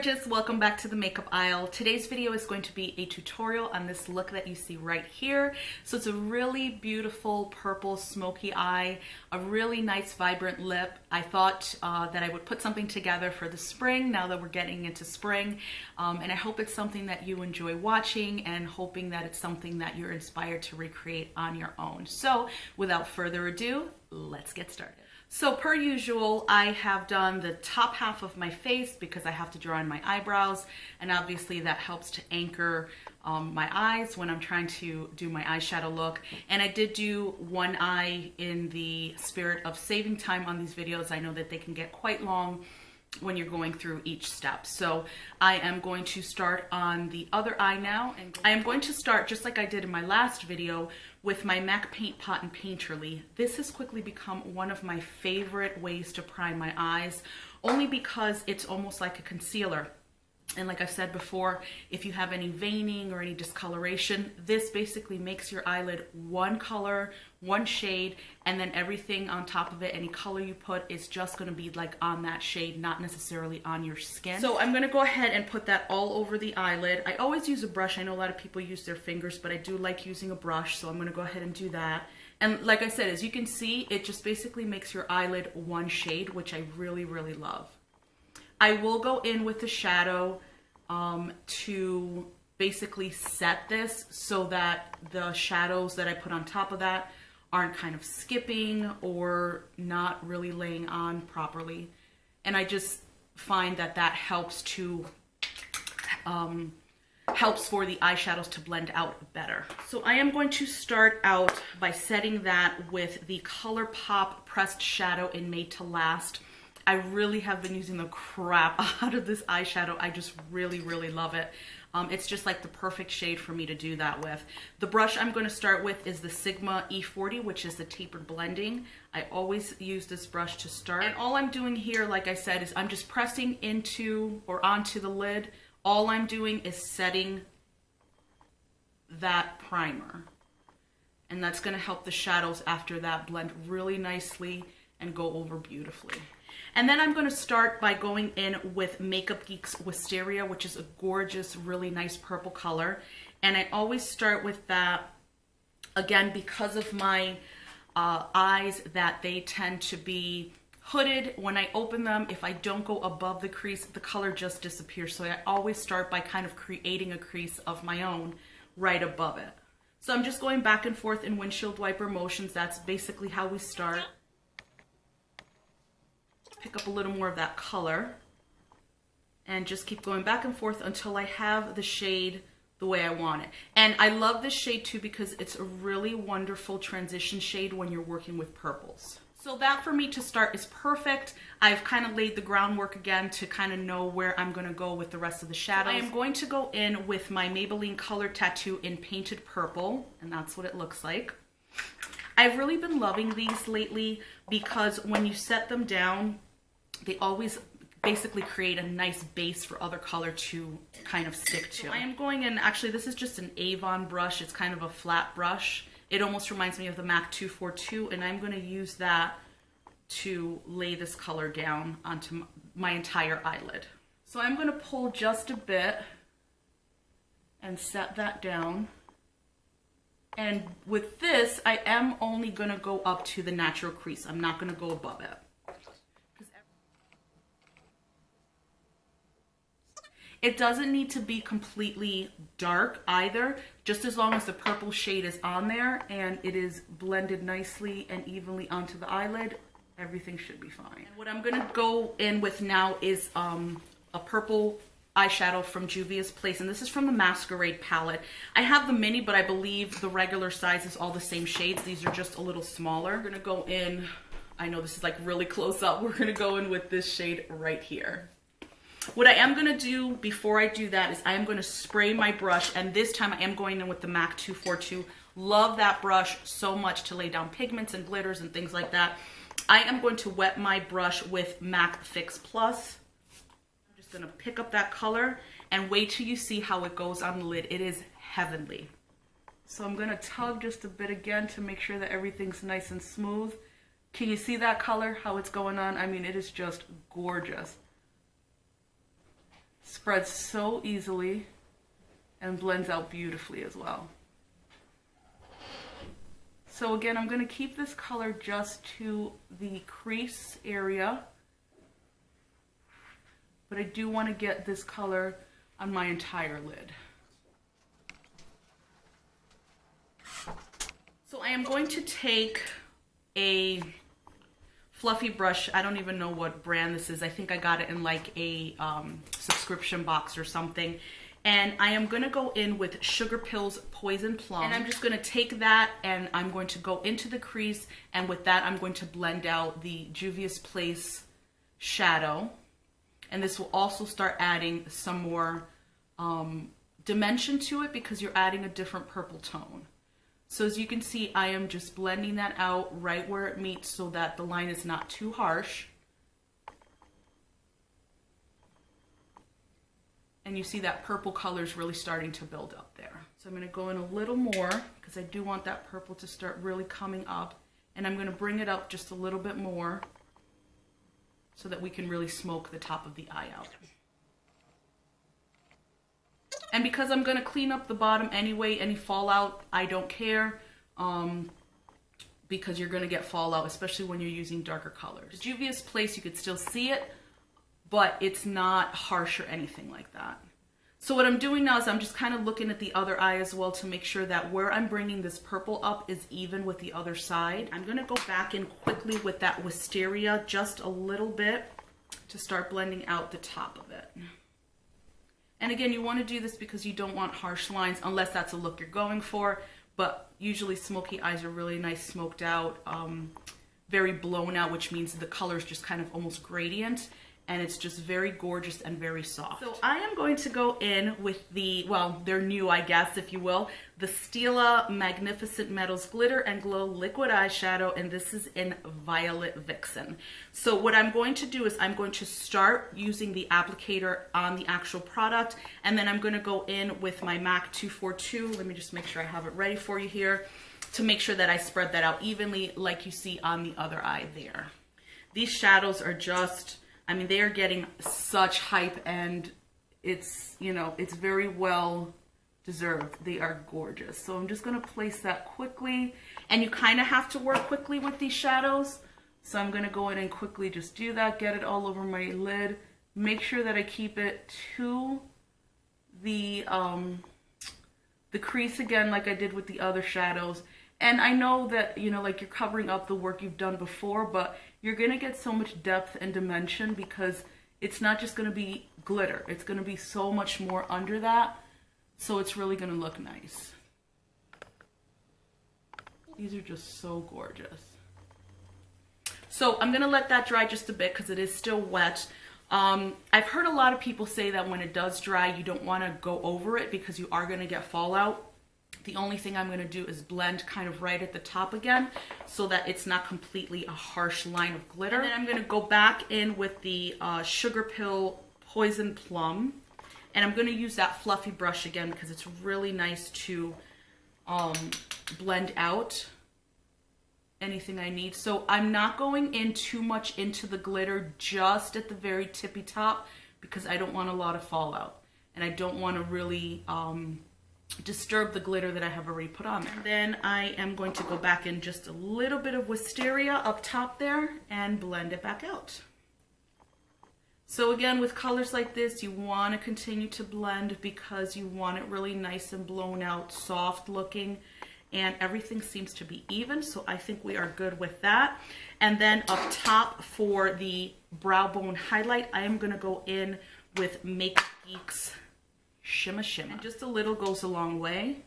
gorgeous, welcome back to the makeup aisle. Today's video is going to be a tutorial on this look that you see right here. So it's a really beautiful purple smoky eye, a really nice vibrant lip. I thought that I would put something together for the spring now that we're getting into spring, and I hope it's something that you enjoy watching and hoping that it's something that you're inspired to recreate on your own. So without further ado, let's get started. So per usual, I have done the top half of my face because I have to draw in my eyebrows, and obviously that helps to anchor my eyes when I'm trying to do my eyeshadow look. And I did do one eye in the spirit of saving time on these videos. I know that they can get quite long when you're going through each step. So I am going to start on the other eye now, and I am going to start just like I did in my last video with my MAC Paint Pot and Painterly. This has quickly become one of my favorite ways to prime my eyes, only because it's almost like a concealer. And like I've said before, if you have any veining or any discoloration, this basically makes your eyelid one color, one shade, and then everything on top of it, any color you put, is just going to be like on that shade, not necessarily on your skin. So I'm going to go ahead and put that all over the eyelid. I always use a brush. I know a lot of people use their fingers, but I do like using a brush, so I'm going to go ahead and do that. And like I said, as you can see, it just basically makes your eyelid one shade, which I really, really love. I will go in with the shadow to basically set this so that the shadows that I put on top of that aren't kind of skipping or not really laying on properly. And I just find that that helps to helps for the eyeshadows to blend out better. So I am going to start out by setting that with the ColourPop Pressed Shadow in Made to Last. I really have been using the crap out of this eyeshadow. I just really, really love it. It's just like the perfect shade for me to do that with. The brush I'm going to start with is the Sigma E40, which is the tapered blending. I always use this brush to start. And all I'm doing here, like I said, is I'm just pressing into or onto the lid. All I'm doing is setting that primer. And that's going to help the shadows after that blend really nicely and go over beautifully. And then I'm going to start by going in with Makeup Geek's Wisteria, which is a gorgeous, really nice purple color. And I always start with that, again, because of my eyes, that they tend to be hooded. When I open them, if I don't go above the crease, the color just disappears. So I always start by kind of creating a crease of my own right above it. So I'm just going back and forth in windshield wiper motions. That's basically how we start. Pick up a little more of that color and just keep going back and forth until I have the shade the way I want it. And I love this shade too because it's a really wonderful transition shade when you're working with purples. So that for me to start is perfect. I've kind of laid the groundwork again to kind of know where I'm going to go with the rest of the shadows. So I am going to go in with my Maybelline Color Tattoo in Painted Purple, and that's what it looks like. I've really been loving these lately because when you set them down, they always basically create a nice base for other color to kind of stick to. So I am going in, actually this is just an Avon brush. It's kind of a flat brush. It almost reminds me of the MAC 242, and I'm going to use that to lay this color down onto my entire eyelid. So I'm going to pull just a bit and set that down. And with this, I am only going to go up to the natural crease. I'm not going to go above it. It doesn't need to be completely dark either, just as long as the purple shade is on there and it is blended nicely and evenly onto the eyelid, everything should be fine. And what I'm going to go in with now is a purple eyeshadow from Juvia's Place, and this is from the Masquerade palette. I have the mini, but I believe the regular size is all the same shades. These are just a little smaller. We're going to go in, I know this is like really close up, we're going to go in with this shade right here. What I am going to do before I do that is I am going to spray my brush, and this time I am going in with the MAC 242. Love that brush so much to lay down pigments and glitters and things like that. I am going to wet my brush with MAC Fix Plus. I'm just going to pick up that color and wait till you see how it goes on the lid. It is heavenly. So I'm going to tug just a bit again to make sure that everything's nice and smooth. Can you see that color, how it's going on? I mean, it is just gorgeous. Spreads so easily and blends out beautifully as well. So again, I'm going to keep this color just to the crease area, but I do want to get this color on my entire lid. So I am going to take a fluffy brush. I don't even know what brand this is. I think I got it in like a subscription box or something. And I am going to go in with Sugarpill's Poison Plum. And I'm just going to take that and I'm going to go into the crease. And with that, I'm going to blend out the Juvia's Place shadow. And this will also start adding some more dimension to it because you're adding a different purple tone. So as you can see, I am just blending that out right where it meets so that the line is not too harsh. And you see that purple color is really starting to build up there. So I'm going to go in a little more because I do want that purple to start really coming up. And I'm going to bring it up just a little bit more so that we can really smoke the top of the eye out. And because I'm going to clean up the bottom anyway, any fallout, I don't care. Because you're going to get fallout, especially when you're using darker colors. Juvia's Place, you could still see it, but it's not harsh or anything like that. So what I'm doing now is I'm just kind of looking at the other eye as well to make sure that where I'm bringing this purple up is even with the other side. I'm going to go back in quickly with that Wisteria just a little bit to start blending out the top of it. And again, you want to do this because you don't want harsh lines unless that's a look you're going for. But usually smoky eyes are really nice smoked out, very blown out, which means the color is just kind of almost gradient. And it's just very gorgeous and very soft. So I am going to go in with the, well, they're new, I guess, if you will, the Stila Magnificent Metals Glitter and Glow Liquid Eyeshadow, and this is in Violet Vixen. So what I'm going to do is I'm going to start using the applicator on the actual product, and then I'm going to go in with my MAC 242. Let me just make sure I have it ready for you here to make sure that I spread that out evenly like you see on the other eye there. These shadows are just, I mean, they are getting such hype, and it's, you know, it's very well deserved. They are gorgeous. So I'm just going to place that quickly, and you kind of have to work quickly with these shadows. So I'm going to go in and quickly just do that, get it all over my lid. Make sure that I keep it to the crease again, like I did with the other shadows. And I know that, you know, like you're covering up the work you've done before, but you're going to get so much depth and dimension because it's not just going to be glitter. It's going to be so much more under that. So it's really going to look nice. These are just so gorgeous. So I'm going to let that dry just a bit because it is still wet. I've heard a lot of people say that when it does dry, you don't want to go over it because you are going to get fallout. The only thing I'm going to do is blend kind of right at the top again so that it's not completely a harsh line of glitter. And then I'm going to go back in with the Sugarpill Poison Plum. And I'm going to use that fluffy brush again because it's really nice to blend out anything I need. So I'm not going in too much into the glitter, just at the very tippy top, because I don't want a lot of fallout. And I don't want to really disturb the glitter that I have already put on there. And then I am going to go back in just a little bit of Wisteria up top there and blend it back out. So again, with colors like this, you want to continue to blend because you want it really nice and blown out, soft looking, and everything seems to be even, so I think we are good with that. And then up top for the brow bone highlight, I am going to go in with Makeup Geek's Shimma Shimma. And just a little goes a long way.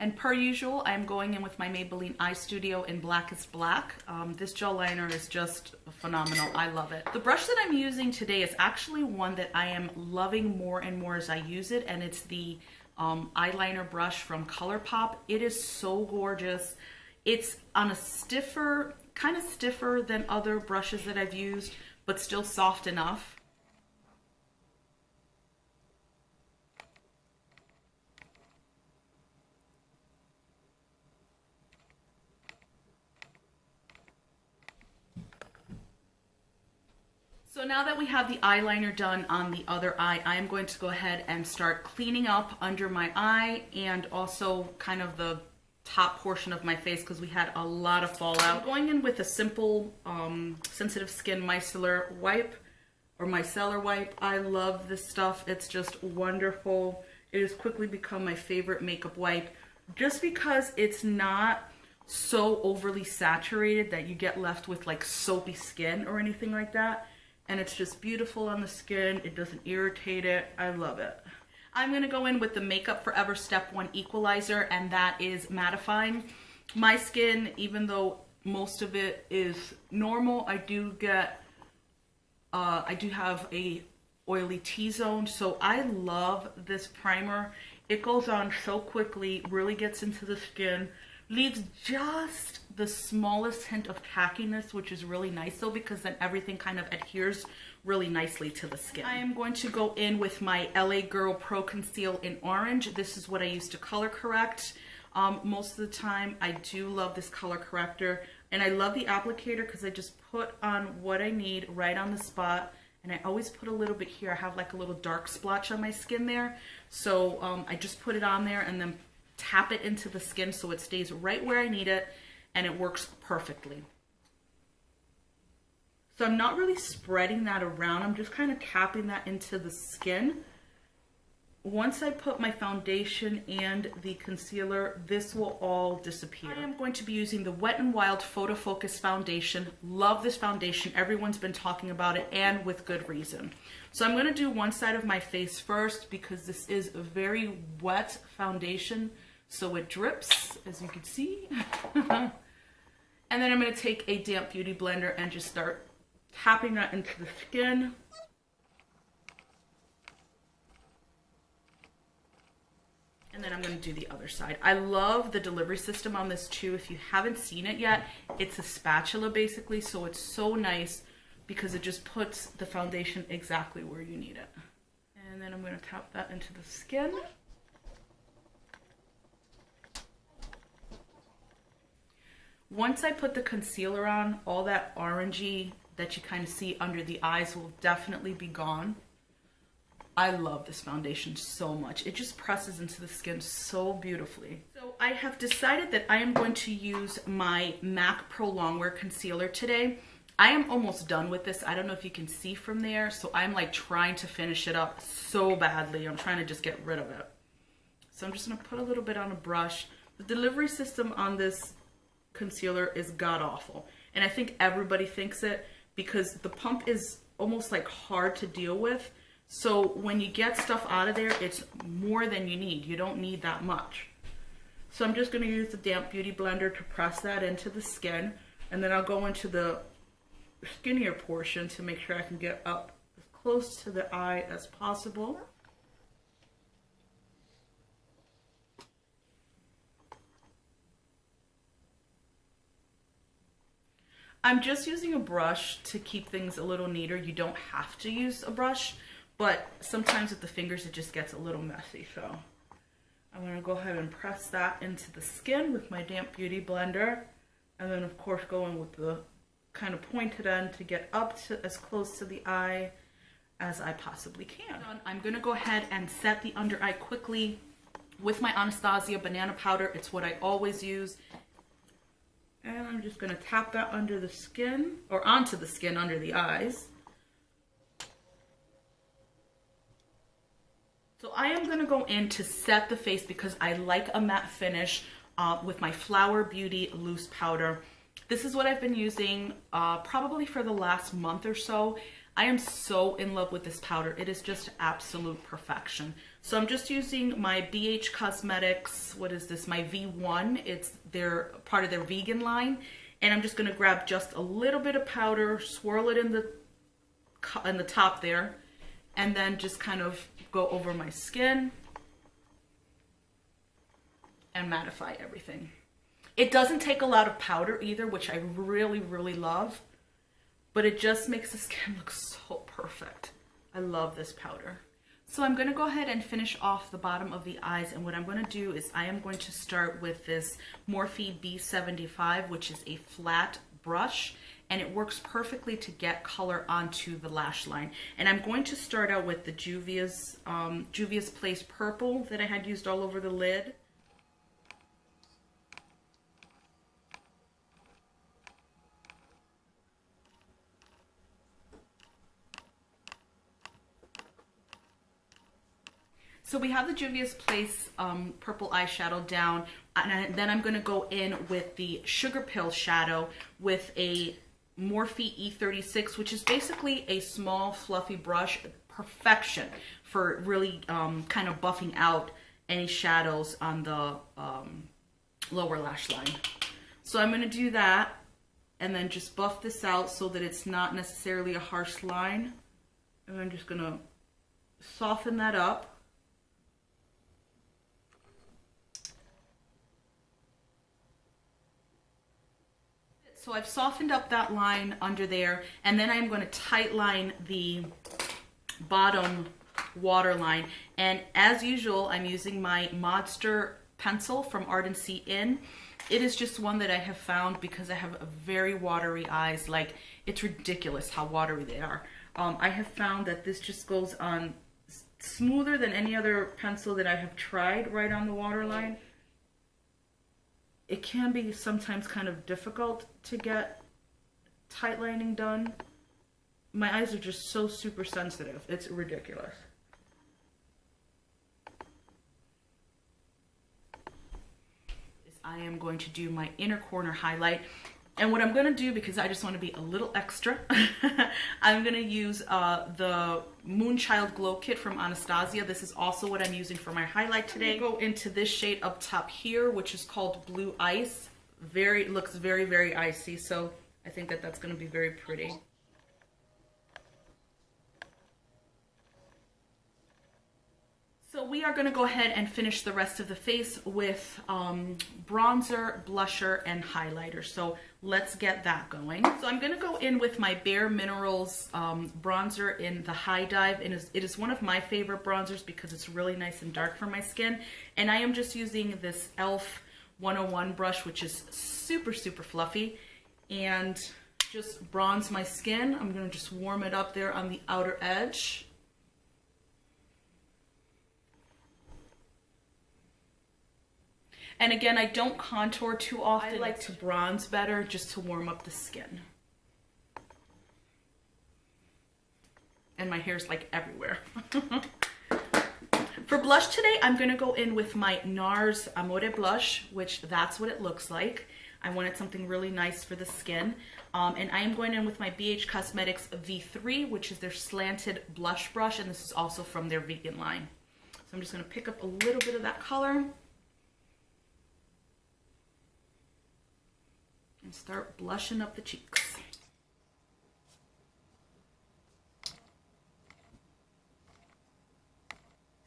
And per usual, I'm going in with my Maybelline Eyestudio in Blackest Black. This gel liner is just phenomenal. I love it. The brush that I'm using today is actually one that I am loving more and more as I use it, and it's the eyeliner brush from ColourPop. It is so gorgeous. It's on a stiffer, kind of stiffer than other brushes that I've used, but still soft enough. So now that we have the eyeliner done on the other eye, I am going to go ahead and start cleaning up under my eye and also kind of the top portion of my face because we had a lot of fallout. I'm going in with a simple sensitive skin micellar wipe or micellar wipe. I love this stuff. It's just wonderful. It has quickly become my favorite makeup wipe just because it's not so overly saturated that you get left with like soapy skin or anything like that. And it's just beautiful on the skin. It doesn't irritate it. I love it. I'm going to go in with the Makeup Forever Step 1 Equalizer, and that is mattifying. My skin, even though most of it is normal, I do have a oily T-zone, so I love this primer. It goes on so quickly, really gets into the skin, leaves just the smallest hint of tackiness, which is really nice though, because then everything kind of adheres really nicely to the skin. I am going to go in with my LA Girl Pro Conceal in Orange. This is what I use to color correct. Most of the time I do love this color corrector, and I love the applicator because I just put on what I need right on the spot, and I always put a little bit here. I have like a little dark splotch on my skin there, so I just put it on there and then tap it into the skin so it stays right where I need it, and it works perfectly. So I'm not really spreading that around. I'm just kind of tapping that into the skin. Once I put my foundation and the concealer, this will all disappear. I am going to be using the Wet n Wild Photofocus foundation. Love this foundation. Everyone's been talking about it, and with good reason. So I'm going to do one side of my face first because this is a very wet foundation, so it drips, as you can see. And then I'm going to take a damp beauty blender and just start tapping that into the skin. And then I'm going to do the other side. I love the delivery system on this too. If you haven't seen it yet, it's a spatula basically, so it's so nice because it just puts the foundation exactly where you need it. And then I'm going to tap that into the skin. Once I put the concealer on, all that orangey that you kind of see under the eyes will definitely be gone. I love this foundation so much. It just presses into the skin so beautifully. So I have decided that I am going to use my MAC Pro Longwear Concealer today. I am almost done with this. I don't know if you can see from there. So I'm like trying to finish it up so badly. I'm trying to just get rid of it. So I'm just going to put a little bit on a brush. The delivery system on this concealer is god-awful. And I think everybody thinks it because the pump is almost like hard to deal with. So when you get stuff out of there, it's more than you need. You don't need that much. So I'm just going to use the damp beauty blender to press that into the skin. And then I'll go into the skinnier portion to make sure I can get up as close to the eye as possible. I'm just using a brush to keep things a little neater. You don't have to use a brush, but sometimes with the fingers it just gets a little messy. So I'm going to go ahead and press that into the skin with my damp beauty blender. And then of course go in with the kind of pointed end to get up to as close to the eye as I possibly can. I'm going to go ahead and set the under eye quickly with my Anastasia banana powder. It's what I always use. And I'm just going to tap that under the skin, or onto the skin under the eyes. So I am going to go in to set the face because I like a matte finish with my Flower Beauty loose powder. This is what I've been using probably for the last month or so. I am so in love with this powder. It is just absolute perfection. So I'm just using my BH Cosmetics, what is this, my V1. It's part of their vegan line. And I'm just going to grab just a little bit of powder, swirl it in the top there, and then just kind of go over my skin and mattify everything. It doesn't take a lot of powder either, which I really, really love. But it just makes the skin look so perfect. I love this powder. So I'm going to go ahead and finish off the bottom of the eyes. And what I'm going to do is I am going to start with this Morphe B75, which is a flat brush. and it works perfectly to get color onto the lash line. And I'm going to start out with the Juvia's Place Purple that I had used all over the lid. So we have the Juvia's Place purple eyeshadow down, and then I'm going to go in with the Sugarpill shadow with a Morphe E36, which is basically a small fluffy brush, perfection for really kind of buffing out any shadows on the lower lash line. So I'm going to do that and then just buff this out so that it's not necessarily a harsh line. And I'm just going to soften that up. So I've softened up that line under there, and then I'm going to tight line the bottom waterline. And as usual, I'm using my Modster pencil from Art & Sea In. It is just one that I have found because I have very watery eyes. Like, it's ridiculous how watery they are. I have found that this just goes on smoother than any other pencil that I have tried right on the waterline. It can be sometimes kind of difficult to get tight lining done. My eyes are just so super sensitive. It's ridiculous. I am going to do my inner corner highlight. And what I'm going to do, because I just want to be a little extra, I'm going to use the Moonchild Glow Kit from Anastasia. This is also what I'm using for my highlight today. I'm going to go into this shade up top here, which is called Blue Ice. It looks very, very icy, so I think that that's going to be very pretty. So we are going to go ahead and finish the rest of the face with bronzer, blusher, and highlighter. So let's get that going. So I'm going to go in with my BareMinerals bronzer in the High Dive. And it is one of my favorite bronzers because it's really nice and dark for my skin. And I am just using this e.l.f. 101 brush, which is super, super fluffy. And just bronze my skin. I'm going to just warm it up there on the outer edge. And again, I don't contour too often. I like to bronze better just to warm up the skin. And my hair's like everywhere. For blush today, I'm gonna go in with my NARS Amour blush, which that's what it looks like. I wanted something really nice for the skin. And I am going in with my BH Cosmetics V3, which is their slanted blush brush, and this is also from their vegan line. So I'm just gonna pick up a little bit of that color and start blushing up the cheeks.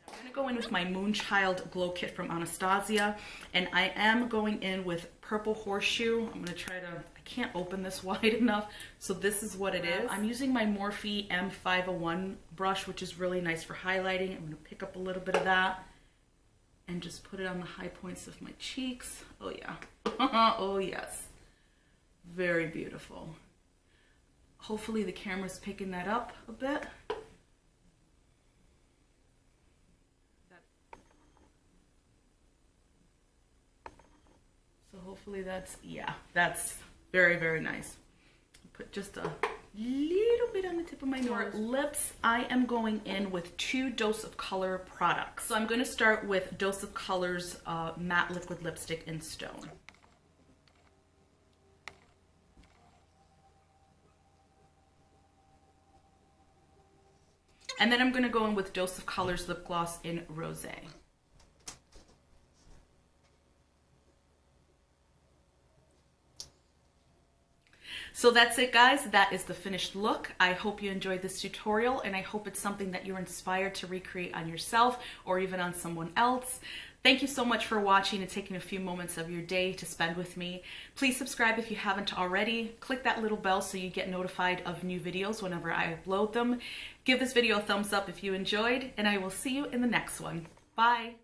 I'm going to go in with my Moonchild Glow Kit from Anastasia, and I am going in with Purple Horseshoe. I'm going to try to, I can't open this wide enough, so this is what it is. I'm using my Morphe M501 brush, which is really nice for highlighting. I'm going to pick up a little bit of that and just put it on the high points of my cheeks. Oh yeah. Oh yes. Very beautiful. Hopefully the camera's picking that up a bit. So hopefully that's, yeah, that's very, very nice. Put just a little bit on the tip of my nose. For lips, I am going in with 2 Dose of Color products. So I'm going to start with Dose of Color's matte liquid lipstick in Stone. And then I'm going to go in with Dose of Color's lip gloss in Rosé. So that's it, guys. That is the finished look. I hope you enjoyed this tutorial, and I hope it's something that you're inspired to recreate on yourself or even on someone else. Thank you so much for watching and taking a few moments of your day to spend with me. Please subscribe if you haven't already. Click that little bell so you get notified of new videos whenever I upload them. Give this video a thumbs up if you enjoyed, and I will see you in the next one. Bye!